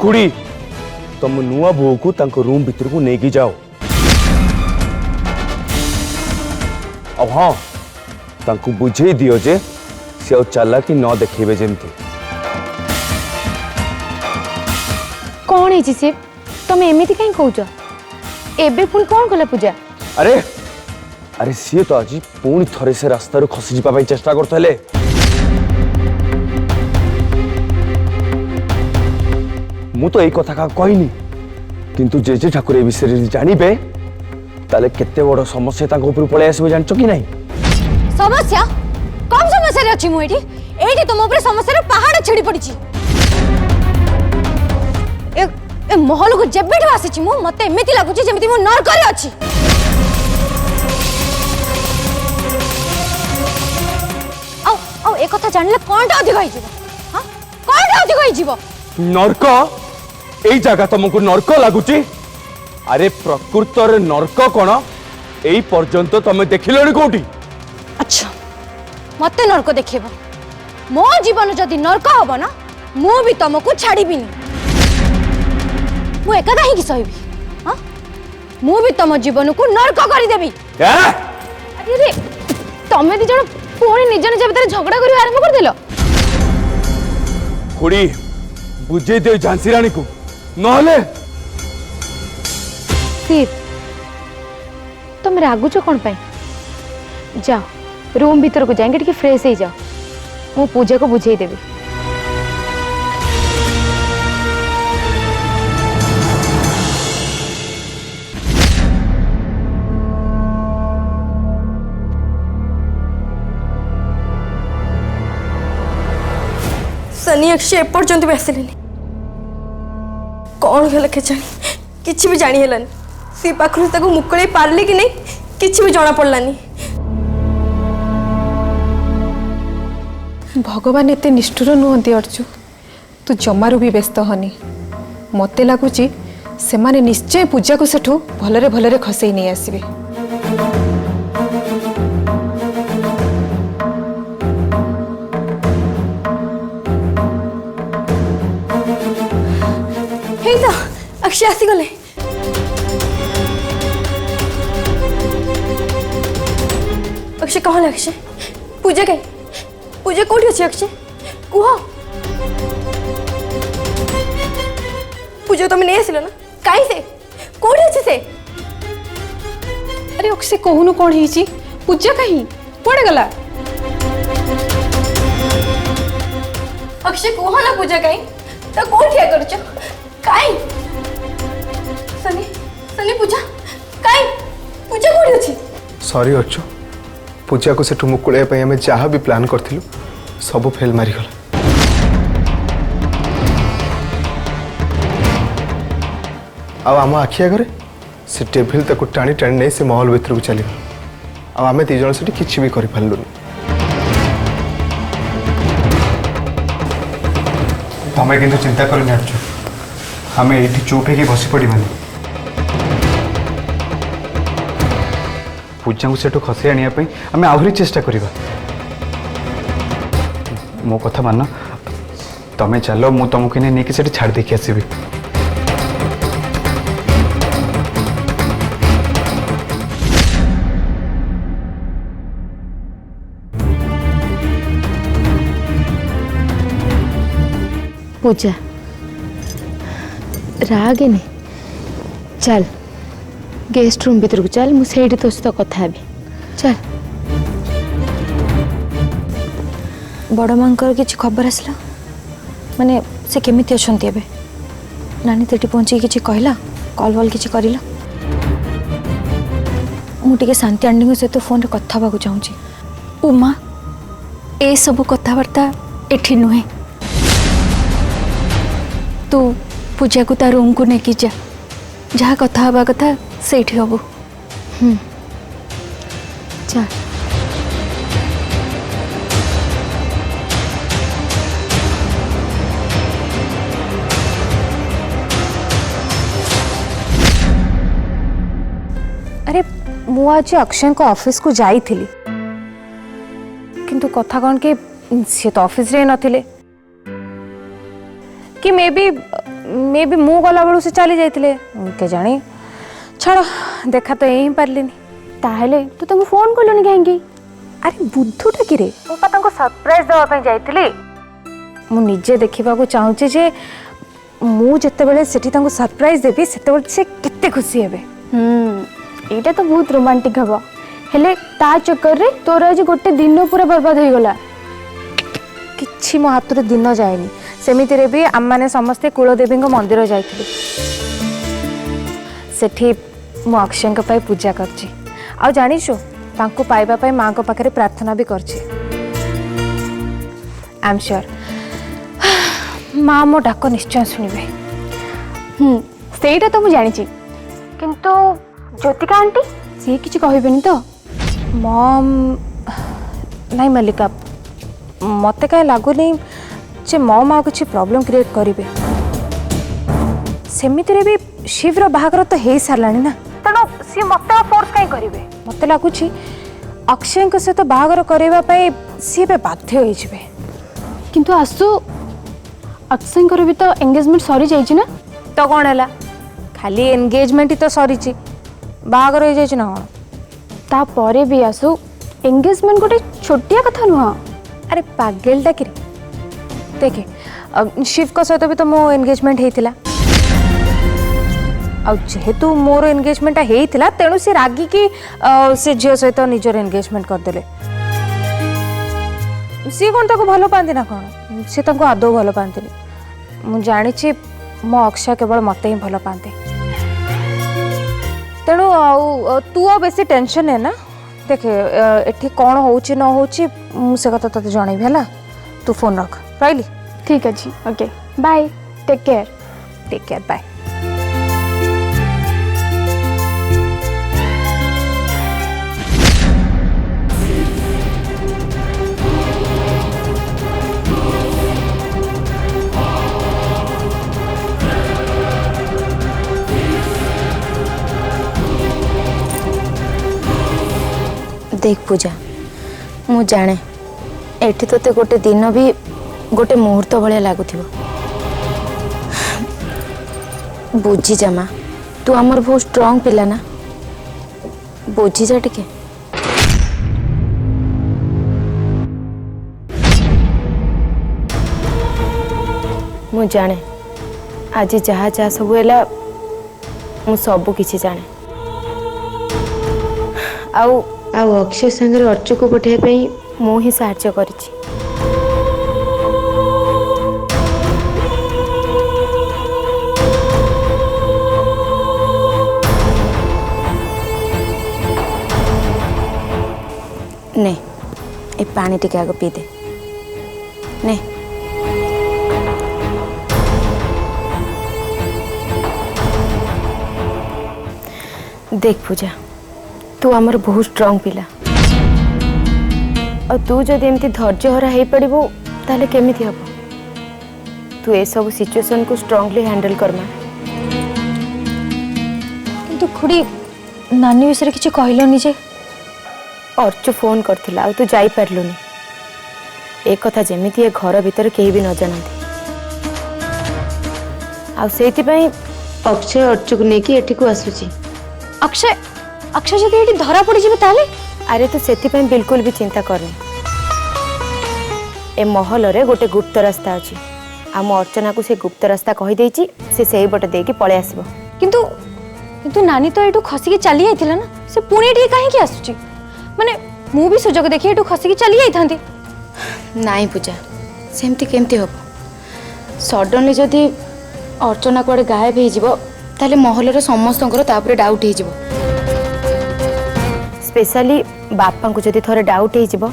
खुड़ी तुम नुआ बो को तांको रूम भीतर को नेकी जाओ। अब हाँ तांको बुझे दियो जे से और चालाकी न देखेबे जेमती। कौन है जी से तुम एमिति कहीं कहूछ एबे पुणी कौन कला पूजा? अरे अरे सी तो आज पुणी थरे से रास्ता रो खसी जिबा पई चेष्टा करथले। मु तो एई कथा का कहनी किंतु जे ठाकुर ए विषय जानिबे ताले केते बड़ समस्या तांको ऊपर पळे आसीबे जानचो कि नहीं? समस्या कम समस्या रे अछि मु एठी एठी तुम ऊपर समस्या रे पहाड़ छिड़ी पड़िछि। ए महल को जेबेठ आसीछि मु मते एमिति लागुछि जेमिति मु नरक रे अछि। आओ ए कथा जानले कोनटा अधिक होई जिवो? हां कोनटा अधिक होई जिवो? नरक एई जगह तुमको नरक लागुछि? अरे प्रकृत रे नरक कोन एई पर्यंत तमे देखिलनी कोठी? अच्छा मते नरक देखिबो मो जीवन जदि नरक हबो ना मु भी तुमको छाड़ीबिनी। मु एका कहीं की सहिबी? हां मु भी तुम जीवन को नरक करि देबी। अरे रे तमे दी जण पुणी निज निज भीतर झगड़ा करि आरंभ कर देलो। खुड़ी बुझे दे झांसी रानी को नहले सिर तुम रागुच कौन पाई? जाओ रूम भीतर को जाएंगे टिके फ्रेश हो जाओ मु पूजा को बुझे देवी। सनी अक्षय एपर्यंत भी आसिले कौन गला के जानी किछि भी जानी हेलानी सी पाखरु ताको मुकळे पारले कि नहीं किछि भी जाना पड़लानी। भगवान एते निष्ठुर नुहंती अर्जु तू जमारू भी व्यस्त हनी मते लागुची से माने निश्चय पूजा को सेठू भलरे भलरे खसई नहीं आसीबे। हे तो अक्षय आसी गले। अक्षय कहले अक्षय पूजा कहीं पूजा कोठी अछि अक्षय कुह पूजा तुम नहीं आसिल ना काई से कोठी अछि से? अरे अक्षय कहूनु कौन ही पूजा कहीं पड़े गला? अक्षय कुह ना पूजा कहीं तो कोठी करछ काई? सनी सनी पूजा काई पूजा कोठी अछि? सॉरी अर्चु पूजा को सेठू मुकुड़े हमें जहाँ भी प्लान करथिलु सब फेल मारिगला। आम आखि आगे से टेबिल ताको टाणी टाणी नहीं से महल भीतर को चलीगला आम दी जन से किसी भी कर पार्लुनि। तमें किंतु चिंता करनी अर्चु आम ये चुप है बसी पड़ानी पूजा को सेठू खसई आने आम आहरी चेष्टा करवा। मो कथा मान तमें चलो मु तुमको नहीं कि छाड़ देकी आसबि। पूजा रागे नहीं चल गेस्ट रूम भीतर को चल मुझे तो सहित कथा हेबी चल। बड़ मांकर किछि खबर आसला माने से केमिति अछंती एबे? नानी तेटी पहुंची किछि कहला कॉल वॉल किछि करिला? मु टिके शांति आंटी सहित फोन रे कथा बाकू चाहूची। उमा ए सब कथबार्ता एठी नुहे तू पूजा को ता रूम को नेकी जा जहाँ कथा हवा कथा सेठी हबो। चल अरे मु आज अक्षय को ऑफिस को जाई थिली किंतु कथा कौन के सी तो ऑफिस रे नथिले कि मे बी मे भी मु गला बेलू से चली जाते के जानी छाड़ देखा तो यही पार्लिनी ताहले तू तुमको फोन कलुनी कहीं? अरे बुद्धुटा कि मुझे सरप्राइज देवाई जाइए मु निजे देखा चाहूँगी जे मु जिते सरप्राइज देवी से केते खुशी हेबे। एटा तो बहुत रोमांटिक हबो हेले ता चक्कर रे तोर आज गोटे दिन पूरा बर्बाद हो गला। किछि मो हाथ रे दिन जाएनी सेमिति रे भी आम माने समस्ते कुलदेवी मंदिर जाइथिलु सेठी मु अक्षय पाई पूजा करछि आ जानिछु तांको पाइबा पाई मां को पाखरे प्रार्थना भी करछि। आई एम श्योर मां मो डाक निश्चय सुनिबे। सेटा तो मु जानि छी किंतु ज्योतिका आंटी सी किछि कहबेनी तो? मॉम नहीं मल्लिका मते कहीं लगुनि जे मॉम आ किछि प्रॉब्लम क्रिएट करिवे सेमिति रे भी शिवर बाहागर तो हे सारलानी ना तेणु सी मते फोर्स कहीं करिवे मते लागुछि अक्षय के सहित बाहागर करबा पई सी बे बाध्य होई जिवे। किंतु आसु अक्षय कर भी तो एंगेजमेंट सरी जाई छी ना तो कौन है खाली एंगेजमेंट ही तो सरी बाहागर हो जाए ना कौन तापरे भी आसु एंगेजमेंट गोटे छोटिया कथा नुह। अरे पागलटा कि देखे शिव को सहित भी तो मो एंगेजमेंट होता जेहेतु मोर एंगेजमेंट होता तेणु से रागी की से झील सहित निजर एंगेजमेंट करदे सी कौन ताको भल पाती ना कौन सी ताको आदौ भल पाती मु जानी मो अक्षय केवल मत ही भल पाते तेणु तू आ बेसी टेंशन है ना देखे एठी कौन होची न होची से कथा तते जनइबी हला तू फोन रख रही। ठीक अच्छे okay bye take care bye. देख पूजा मु जाने एठी तोते गोटे दिन भी गोटे मुहूर्त भाया लगुव बुझी जा माँ तू आमर बहुत स्ट्रांग पिला ना बुझी जा टिके। मु जाने आज जहाँ जहाँ सब है मु सब किछि जाने आउ अक्षय संगे अर्चु को पठाइबा मु ही साहाय्य करिछि। ने ए पानी टिके आग पी दे ने देख पूजा तू आमर बहुत स्ट्रांग पिला और तू जदि एमती धैर्यहरा हो पड़ू ताले केमिति हम तू ए सब सिचुएशन को स्ट्रांगली हैंडल करमा। किंतु खुड़ी नानी विषय किसी कहलनी जे अर्चु फोन करथिला तू जाई पारलुनी ए कथा जेमिति ए घर भीतर केही भी न जानती आ सेति पई अक्षय अर्चु को नेकी एठी को आसुची। अक्षय अक्षय जदि एठी धरा पड़ी जिवे ताले अरे तू सेति पई बिल्कुल भी चिंता करनी ए महल रे गोटे गुप्त रास्ता अछि आम अर्चना को से गुप्त रास्ता कहि देछि से सेही बट देकी पळे आसीबो। किंतु किंतु नानी तो एठू खसिकी चली आइथिला ना से पुणी एठी काहे की आसुची माने मु भी सुजोग देखि एठू खसिकी चली आइथांती। नाई पूजा सेमती केमती हम सडनली जदि अर्चना कुआडे गायब हो जिवो ताले महलर समस्तंकर तापरे डाउट हो जिवो स्पेशली बापा को जदि थोड़े डाउट हो जिवो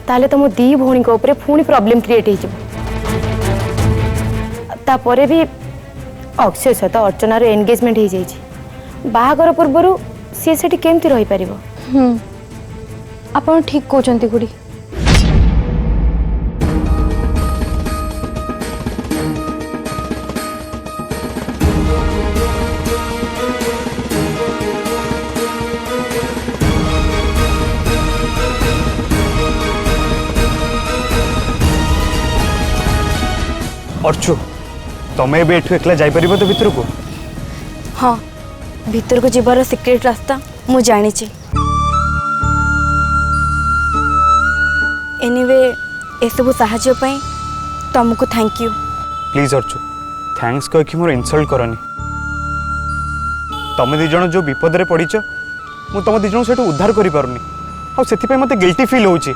ताले तो मो दी भौणी को ऊपर पुणी प्रॉब्लम क्रिएट हो जिवो तापरे भी अक्षय सहित अर्चनार एंगेजमेंट हो जाइछि बाहागर पूर्व सी सेठी केमती रही परिबो। आपण ठीक कहउचंती गुडी अर्चु तमें भी एठू एकला जाई परिबो तो भितर को? हाँ भीतर को जीवार सिक्रेट रास्ता मु जानी एनीवे ए सब साहाय्य पई तुमको थैंक यू। प्लीज अर्चु थैंक्स कह कि मोर इनसल्ट करनी। तमे दी जण जो विपद रे पड़ीच मु तम दी जण सेठू उद्धार करि पारुनी आ सेति पे मते गिल्टी फील होउची।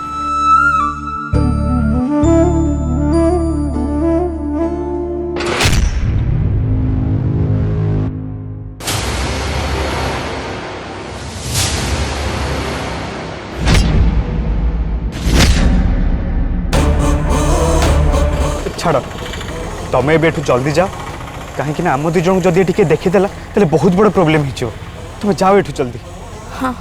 छाड़ तमें भी एठू जल्दी जाओ कहीं आम दी जन जदि टे देखीदेला तेल बहुत बड़ प्रोब्लेम हो तुम जाओ एठू जल्दी। हाँ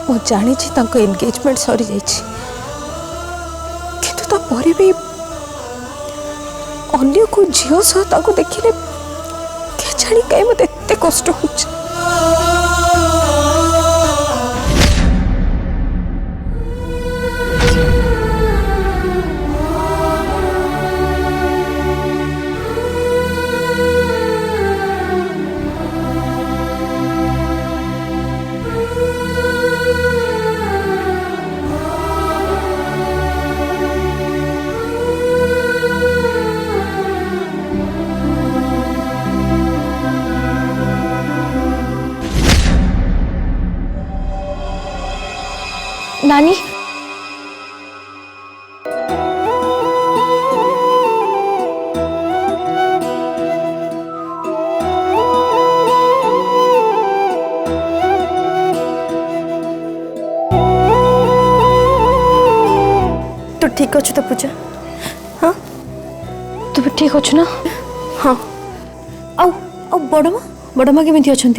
ମୁଁ ଜାଣିଛି ତାଙ୍କ ଏନଗେଜମେଣ୍ଟ ସରିଯାଇଛି କିନ୍ତୁ ତାପରେ ବି ଅନ୍ୟ କେଉଁ ଝିଅ ସହ ତାଙ୍କୁ ଦେଖିଲେ କେଜାଣି କାହିଁ ମୋତେ ଏତେ କଷ୍ଟ ହେଉଛି। नानी तू ठीक अच्छु तो पूजा? हाँ तू भी ठीक अच्छु ना? हाँ आउ बड़ माँ केमी अच्छा?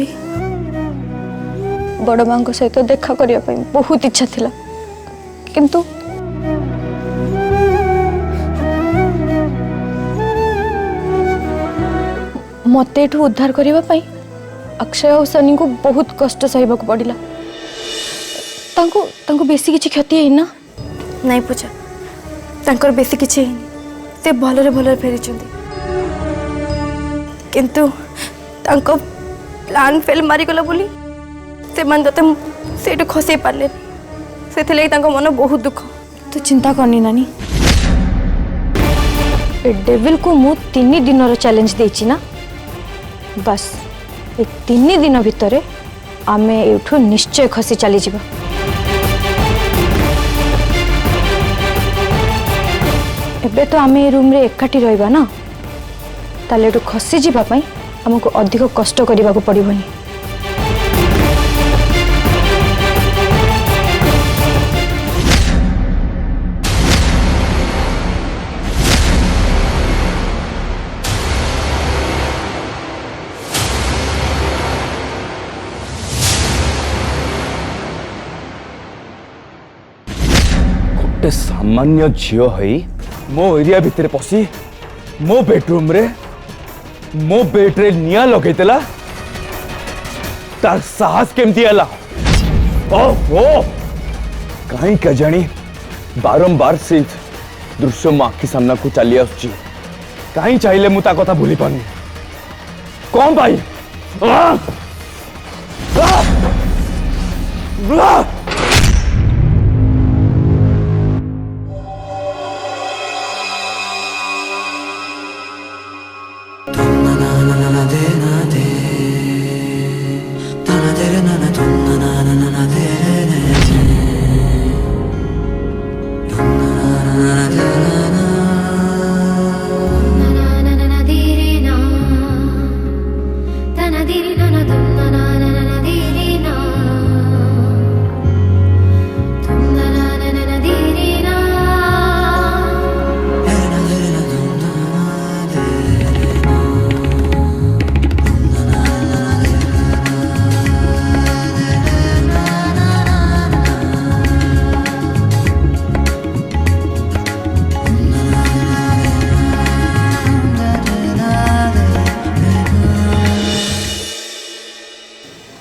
बड़ माँ सहित देखा करने बहुत इच्छा थिला किंतु मत एठू उद्धार करने अक्षय और सनी को बहुत कष्ट सहबा पड़ा। तांको बेसी किसी क्षति है ना? नहीं पूजा तांकर बेसी किसी से भलरे भलरे फेरी किंतु तांको प्लान फेल मारिगला बोली से मन तते सेठू खसई पारे से मन बहुत दुख। तू चिंता करनी नानी ए डेविल को मु 3 दिन चैलेंज देची ना बस ए 3 दिन भितर आमे एठू निश्चय खसी चली जिबा। एबे तो आमे रूम रे एकाठी रहइबा ना ताले एठू खसी जिबा पई हमको अधिक कष्ट करबा को पड़िबनी। गोटे सामान्य झील है मो एरिया भितर पशि मो बेडरूम रे मो बेड रे निया लगेला तार साहस केमती आला? ओहो कहीं कजाणी बारंबार से दृश्य मो आखि सामना को चली आसुची कहीं चाहिए मु ता कथा भूली पानी कौन भाई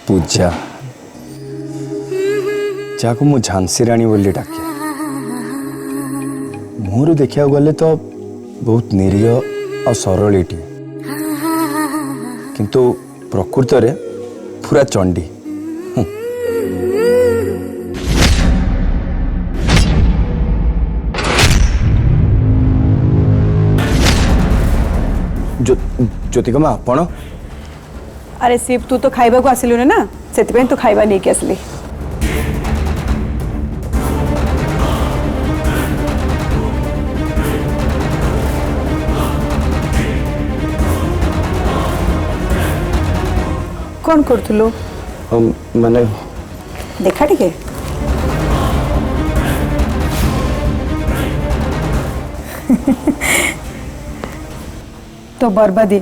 पूजा जहाँ मु झांसी राणी बोली डाके मुहर देखा गले तो बहुत निरीह और सरलीटी किंतु प्रकृत रे पूरा चंडी। ज्योतिका आपण अरे शिव तू तो खाइबा को आसिलु ना से तो खाइबा नहीं के आसली। कौन करथुलो माने देखा टिके तो बर्बादी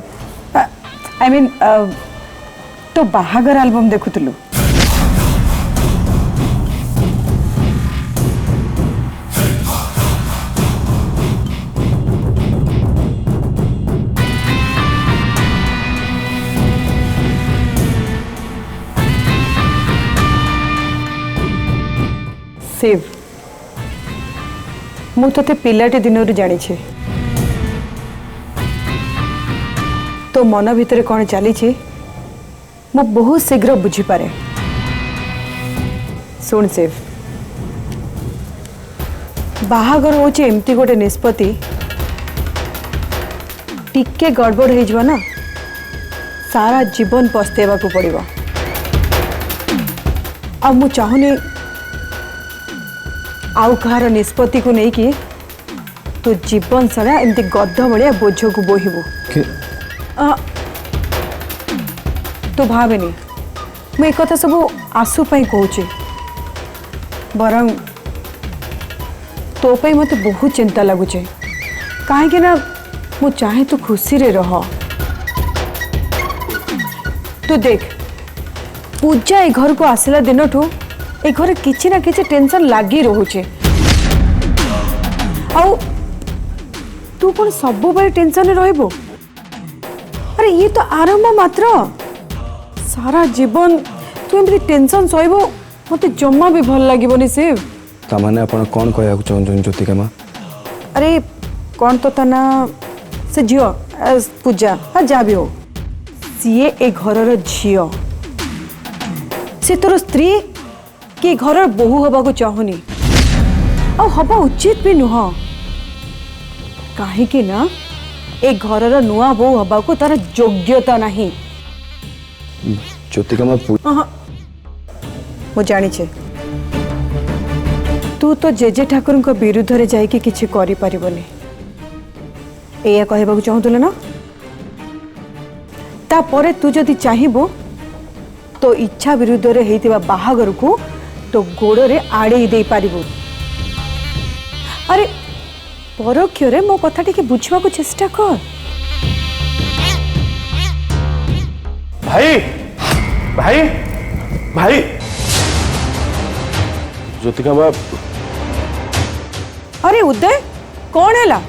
आई मीन तो बाहागर एल्बम देखुतलु शिव मु तोते पिलाटे दिनरु जानी छे तो मन भितर कौन चली मु बहुत शीघ्र बुझी पारे। सुन शिव बाहागर होची एमती गोटे निष्पत्ति टिके गड़बड़ हो जावा ना सारा जीवन पछतेवा को पड़िबो। अब मु चाहूनी आउ कहार निष्पत्ति को नहीं कि तो जीवन सारा एमती गध भाया बोझ को बोहिबो। तो भावेनी मुझे एक सब आसु कहूँ बरं तो मत बहुत चिंता लगुचे कहीं ना मु चाहे तू खुशी रे रह। तू देख पूजा ए घर को आसला दिन ठू ए घर किसी ना किसी टेंशन लगी रोचे आउ तू कौन सब बेले टेंशन रहबो। अरे ये तो आरंभ मात्र सारा जीवन तू एमती टेंशन सहबो मते जम्मा भी भल लागबोनी शिव। तामाने आपण कोन कहया चाहूँ ज्योतिका माँ? अरे कौन तो तना से झियो पूजा हाँ जा भी हो सीए ए घर झियो से तोर स्त्री कि घर बोहू हवा को चाहूनी आ हवा उचित भी नुह कहीं ना ए घर नुआ बोहू हवा को तार योग्यता नहीं। ज्योतिका माँ मु जानी छे तू तो जेजे ठाकुर विरुद्ध रे जाइके किछि करि परिबोनी एया कहबाकू चाहूतले ना। तापरे तू जदि चाहिबो तो इच्छा विरुद्ध रे हेतिबा बाहागर को तो गोड़ रे आड़े दे पारिबो। अरे परोक्ष रे मो कथा टिके बुझवा को चेष्टा कर। भाई भाई भाई ज्योतिका माँ अरे उदय कौन है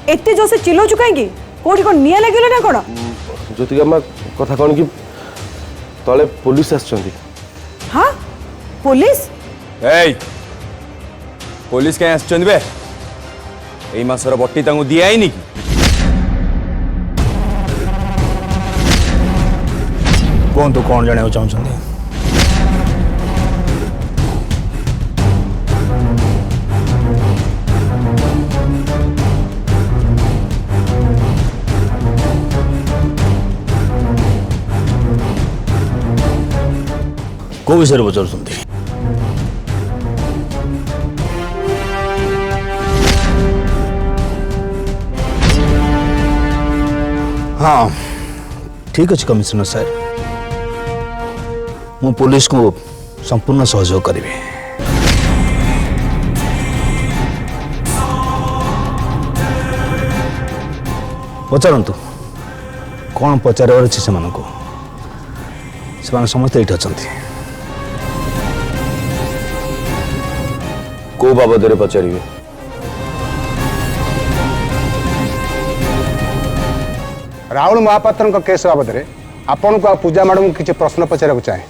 एते जो से चिल्लो चुकाएंगे कोठी को निया लगे ना कौन? ज्योतिका माँ कथा कौन कि तले पुलिस आछंती। हाँ पुलिस पुलिस कहीं आसचंदी बे एई मासर बट्टी तांगु दिया ही नहीं कौन तो कौन जाने चाहते को विषय पचार हाँ ठीक अच्छे कमिश्नर साहब मु पुलिस को संपूर्ण सहयोग करी। पचारतु कौन पचार अच्छे से समस्त ये अच्छा को बाबद पचारे राहुल महापात्र केस बाबद आपन को पूजा मैडम को किसी प्रश्न पचार चाहे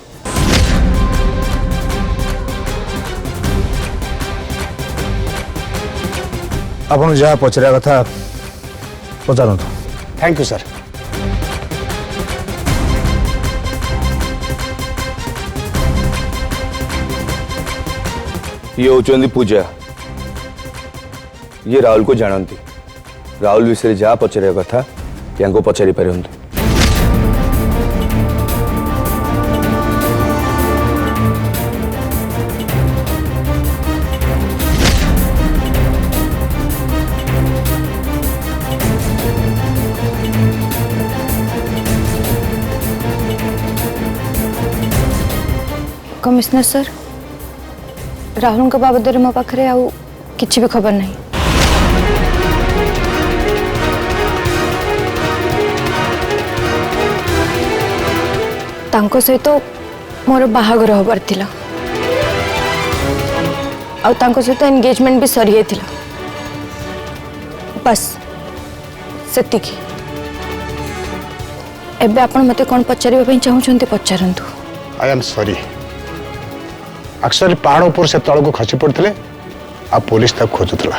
ଆପଣ ଯାହା ପଚାରିବା କଥା ପଚାରନ୍ତୁ। Thank you sir. ये होचंदी पूजा, ये राहुल को जानती। राहुल विषय जहाँ पचारिया कथा या पचारि पारंतु। कमिश्नर सर, राहुल के बाबद मो पाखे आउ किछि भी खबर नहीं। तांको सहित मोर बाहागर हबार थिला, आउ तांको सहित एंगेजमेंट भी सरी जाइथिला। बस सेतिकी। एबे आपण मते कोन पचारिबा पई चाहुचंती पचारंतु। I am sorry. एक्चुअली पहाड़ ऊपर से तल को खसी पड़ते आ पुलिस तक खोजुला।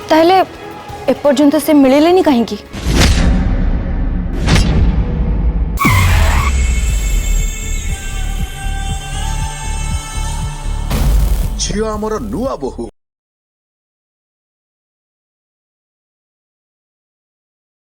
ताहले एपर्यंत से मिलेनी कहीं? झियो आमर नुआ बोहू